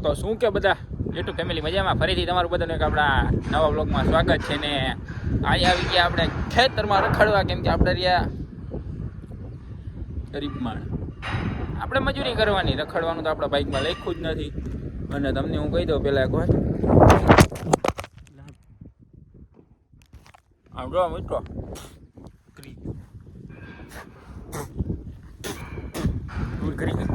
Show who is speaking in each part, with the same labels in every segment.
Speaker 1: તો શું કે બધા યુટ્યુબ ફેમિલી મજામાં ફરીથી તમારું બધાનું એક આપણા નવા બ્લોગમાં સ્વાગત છે ને આજે આવી ગયા આપણે ખેતરમાં રખડવા. કેમ કે આપણે રહ્યા ગરીબ માણસ, આપણે મજૂરી કરવાની, રખડવાનું તો આપણા બાઇકમાં લખ્યું જ નથી. અને તમને હું કહી દઉં પહેલાં એક વાત, આમ જો મિત્રો દૂર કરી ગઈ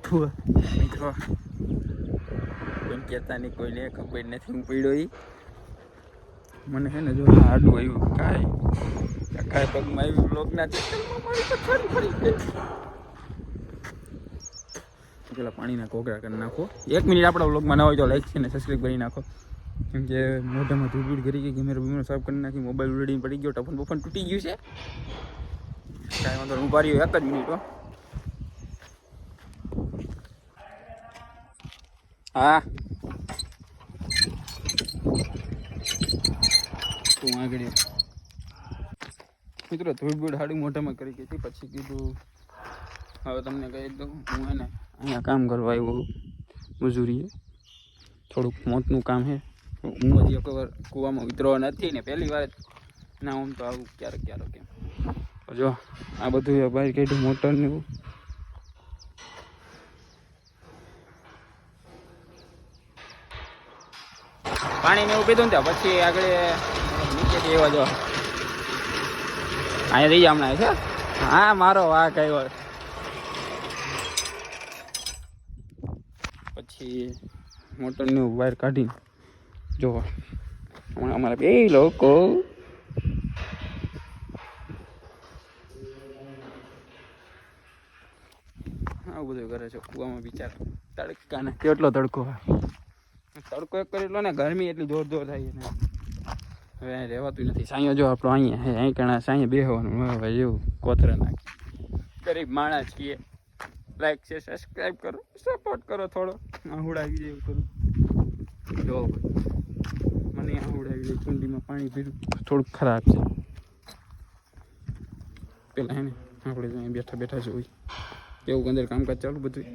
Speaker 1: મિત્રો, કોઈ કહેતા નહીં, કોઈને ખબર નથી હું પડ્યો. એ મને છે ને જો આડું આવ્યું કાંઈ પગમાં આવ્યું બ્લોગના પેલા પાણીના કોગળા કરી નાખો. 1 મિનિટ આપણા બ્લોગમાં ન હોય તો લાઈક છે ને સબસ્ક્રાઈબ કરી નાખો. કેમ કે મોઢામાં ધૂળ કરી ગઈ, કેમેરો બીમેરો સાફ કરી નાખી, મોબાઈલ ઉડીને પડી ગયો, ટફન બફન તૂટી ગયું છે. કાંઈ વાંધો હું પારી 1 જ મિનિટ. હા તું આગળ મિત્રો ધૂળ હાડું મોઢામાં કરી ગઈ હતી. પછી કીધું હવે તમને કહી દઉં, હું એને અહીંયા કામ કરવા આવ્યો મજૂરીએ. થોડુંક મોતનું કામ છે. હું હજી એક વાર કૂવામાં ઉતરવા નથી ને પહેલી વાર ના, આમ તો આવું ક્યારેક એમ. જો આ બધું બહાર કાઢ્યું મોટરને એવું. પાણીને એવું પીધું ને ત્યાં પછી આગળ નીચેથી એવા જો અહીંયા રહી હમણાં છે. હા મારો વાઘ આવ્યો. પછી મોટરનું વાયર કાઢીને જો હમણાં અમારા બે લોકો આવું બધું કરે છે કૂવામાં. બિચારા તડકાને કેટલો તડકો એક કરેલો ને, ગરમી એટલી જોર થાય ને હવે અહીં રહેવાતું નથી. સાંયો જો આપણો અહીંયા હે, અહીં કણા સાંયે બેહવાનું હવે એવું કોથરા નાખી. ગરીબ માણસ છીએ. લાઈક છે, સબસ્ક્રાઈબ કરો, સપોર્ટ કરો. થોડો આહુડાવી દે એવું કરું. જો મને આહુડાવી દે, ચૂંડીમાં પાણી પીધું થોડુંક ખરાબ છે. પેલા હે ને આપણે તો અહીં બેઠા જોઈ એવું અંદર કામકાજ ચાલુ બધું.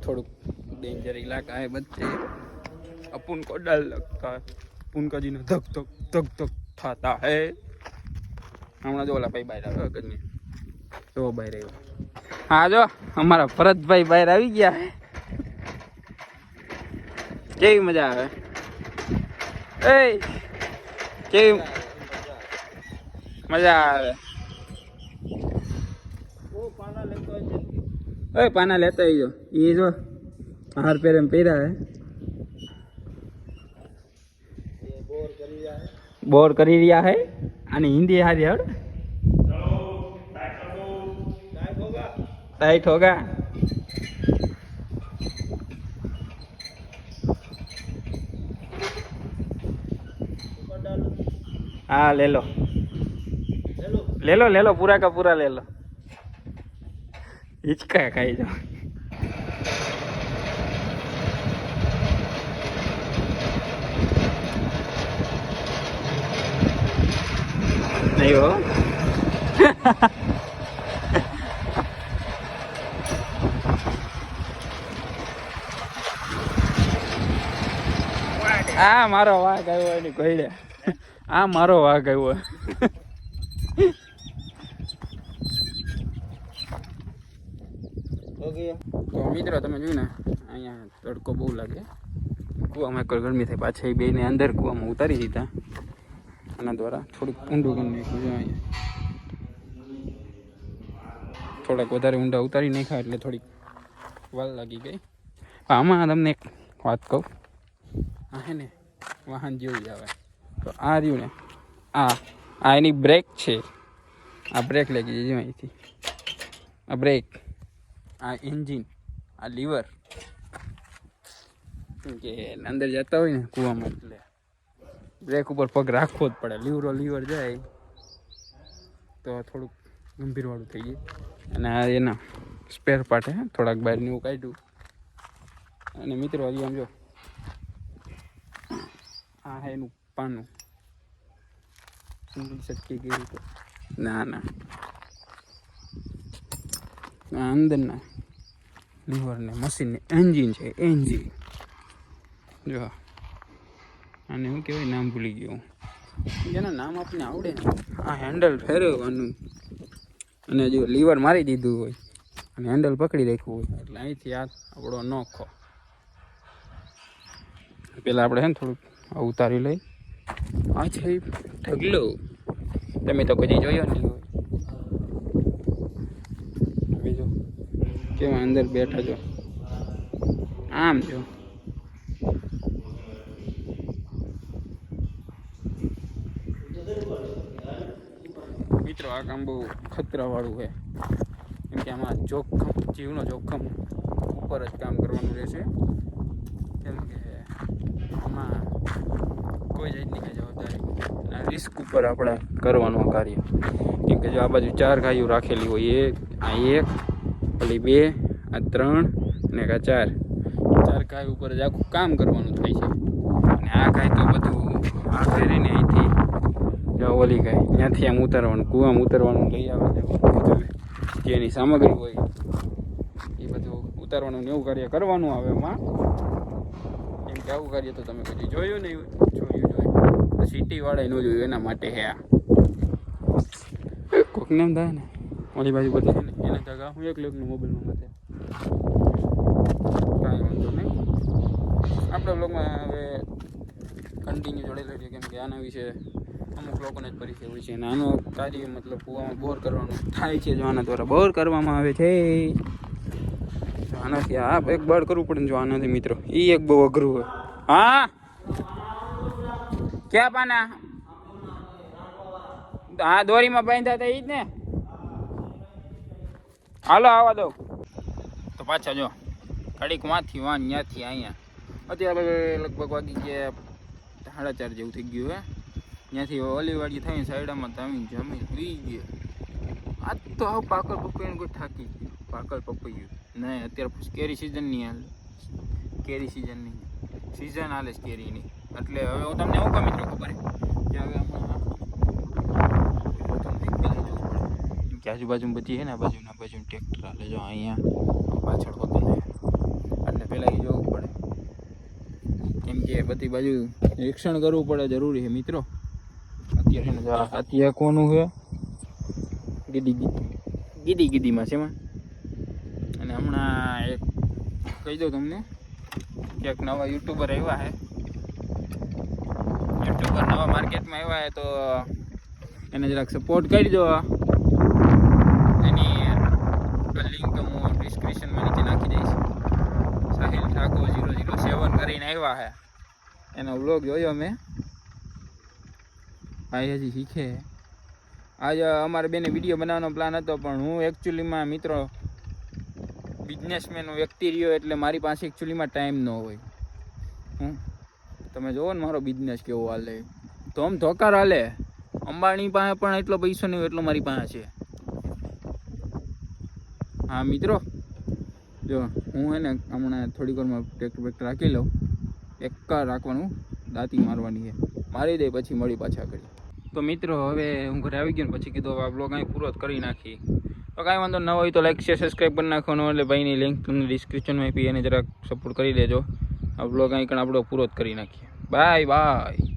Speaker 1: થોડુંક डेंजर इलाका है बच्चे, अपन को डर लगता है, अपन का जीना धक धक धक धक थाता है. हमारा जो वाला भाई बाहर આવ્યો કદની તો બહાર આવ્યો. હા જો અમારા ભરતભાઈ બહાર આવી ગયા હે. કેવી મજા આવે એ, કેવી મજા આવે. ओए पाना लेता ही जो ये जो हार पैर में पैरा है, बोर करी रिया है. आने हिंदी हारी हड़ टाइट होगा. हाँ ले लो पूरा का पूरा ले लो. हिचका खाई जाओ. नहीं हो આ મારો વાઘ આવ્યો એની કોઈડે. આ મારો વાઘ આવ્યો. તો મિત્રો તમે જોયું ને અહીંયા તડકો બહુ લાગે. કૂવામાં એક ગરમી થાય, પાછા એ બેને અંદર કૂવામાં ઉતારી દીધા. આના દ્વારા થોડુંક ઊંડું કરી નાખ્યું છે. અહીંયા થોડાક વધારે ઊંડા ઉતારી નાખ્યા એટલે થોડીક વાલ લાગી ગઈ. આમાં તમને એક વાત કહું, આ હે ને વાહન જેવું આવે તો આ રહ્યું ને, આ એની બ્રેક છે. આ બ્રેક લાગી જાય અહીંથી, આ બ્રેક, આ એન્જિન, આ લીવર. કે અંદર જતા હોય ને કૂવામાં એટલે બ્રેક ઉપર પગ રાખવો જ પડે. લીવર જાય તો થોડુંક ગંભીરવાળું થઈ જાય. અને આ એના સ્પેર પાર્ટ હે થોડાક બહારનું એવું કાઢ્યું. અને મિત્રો હજી આમ જો આ હે એનું પાનું સિંગલ સટકી ગયું તો ના આ અંદરના લીવરને મશીનને એન્જિન છે. એન્જિન જો આને શું કહેવાય નામ ભૂલી ગયો જેના નામ આપણને આવડે ને. આ હેન્ડલ ફેરવવાનું અને જો લીવર મારી દીધું હોય અને હેન્ડલ પકડી રાખ્યું હોય એટલે અહીંથી હાથ આપણો નોખો. પેલા આપણે છે ને થોડુંક ઉતારી લઈ. આ છે ઢગલો, તમે તો કદી જોયો નહીં હોય. બીજો કેવા અંદર બેઠા છો આમ જો. મિત્રો આ કામ બહુ ખતરાવાળું છે કેમ કે આમાં જીવનો જોખમ ઉપર જ કામ કરવાનું રહેશે. કેમ કે આમાં કોઈ જાતની કંઈ જવાબદારી રિસ્ક ઉપર આપણે કરવાનું કાર્ય. કેમ કે જો આ બાજુ 4 ગાયો રાખેલી હોય, આ 1 પેલી 2 આ 3 અને આ 4 ગાય ઉપર જ આખું કામ કરવાનું થાય છે. અને આ ગાય તો બધું આ ફેરીને અહીંથી ઓલી ગાય ત્યાંથી આમ ઉતારવાનું, કૂવામાં ઉતારવાનું લઈ આવે છે. જેની સામગ્રી હોય એ બધું ઉતારવાનું ને એવું કાર્ય કરવાનું આવે એમાં. કેમ કે આવું કાર્ય તો તમે કદી જોયું નહીં હોય. જોયું સિટીવાળાએ ન જોયું એના માટે હે આ. કોકને એમ થાય ને ઓલી બાજુ બધી છે ને એને જગા હું એક લેખનું મોબાઈલમાં માટે કાંઈ વાંધો નહીં. આપણા બ્લોગમાં હવે કન્ટિન્યુ જોડેલું છે કેમ કે આના વિશે અમુક લોકોને જ પરિચય હોય છે. અને આનો કાર્ય મતલબ કૂવામાં બોર કરવાનું થાય છે. જો આના દ્વારા બોર કરવામાં આવે છે. આનાથી આ એક બળ કરવું પડે ને જો આનાથી મિત્રો એ એક બહુ અઘરું હોય. હા ક્યાં પાના? હા દોરીમાં બાંધ્યા હતા એ જ ને. હાલો આવવા દો તો પાછા જો ઘડીક વાંથી ત્યાંથી અહીંયા અત્યારે લગભગ વાગી ગયા 4:30 જેવું થઈ ગયું હે. ત્યાંથી ઓલીવાડી થઈને સાઈડમાં જમીન સુઈ ગયો. આજ તો હવે પાકળ પપૈયું કોઈ થાકી ગયું. પાકળ પપૈયું નહીં અત્યારે કેરી સિઝન નહીં હાલે. કેરી સિઝનની સિઝન હાલે છે કેરીની. એટલે હવે હું તમને એવું કહું મિત્રો ખબર કે હવે કે આજુબાજુ બધી છે ને બાજુના ટ્રેક્ટર હાલે. જો અહીંયા પાછળ હોતો ને એટલે પહેલાં એ જોવું પડે કેમ કે બધી બાજુ નિરીક્ષણ કરવું પડે જરૂરી છે મિત્રો. અત્યારે અત્યારે કોનું છે ગીદીમાં છે એમાં. અને હમણાં એક કહી દઉં તમને કે એક નવા યુટ્યુબર આવ્યા છે. યુટ્યુબર નવા માર્કેટમાં આવ્યા છે તો એને જરાક સપોર્ટ કરી દો. એની લિંક હું ડિસ્ક્રિપ્શનમાં નીચે નાખી દઈશ. સાહિલ ઠાકોર 007 કરીને આવ્યા છે. એનો વ્લોગ જોયો મેં. ભાઈ હજી શીખે. આજે અમારે બેને વિડીયો બનાવવાનો પ્લાન હતો પણ હું એકચ્યુઅલીમાં મિત્રો બિઝનેસમેન વ્યક્તિ રહ્યો એટલે મારી પાસે એકચ્યુઅલીમાં ટાઈમ ન હોય. તમે જુઓ ને મારો બિઝનેસ કેવો હાલે. તો આમ ધોકાર હાલે. અંબાણી પાસે પણ એટલો પૈસો નહીં હોય એટલો મારી પાસે છે. હા મિત્રો જો હું હે ને હમણાં થોડીક વારમાં ટ્રેક્ટર રાખી લઉં. એક કાર રાખવાનું, દાંતી મારવાની છે. મારી દે પછી મળી પાછા કરી. તો મિત્રો હવે હું ઘરે આવી ગયો ને પછી કીધું આ બ્લોગ અહીં પૂરો જ કરી નાખી. તો કાંઈ વાંધો ન હોય તો લાઈક શેર સબસ્ક્રાઈબ કરી નાખવાનું. એટલે ભાઈની લિંક તમને ડિસ્ક્રિપ્શનમાં આપી એને જરાક સપોર્ટ કરી દેજો. આ બ્લોગ અહીં આપણો પૂરો જ કરી નાખીએ. Bye bye.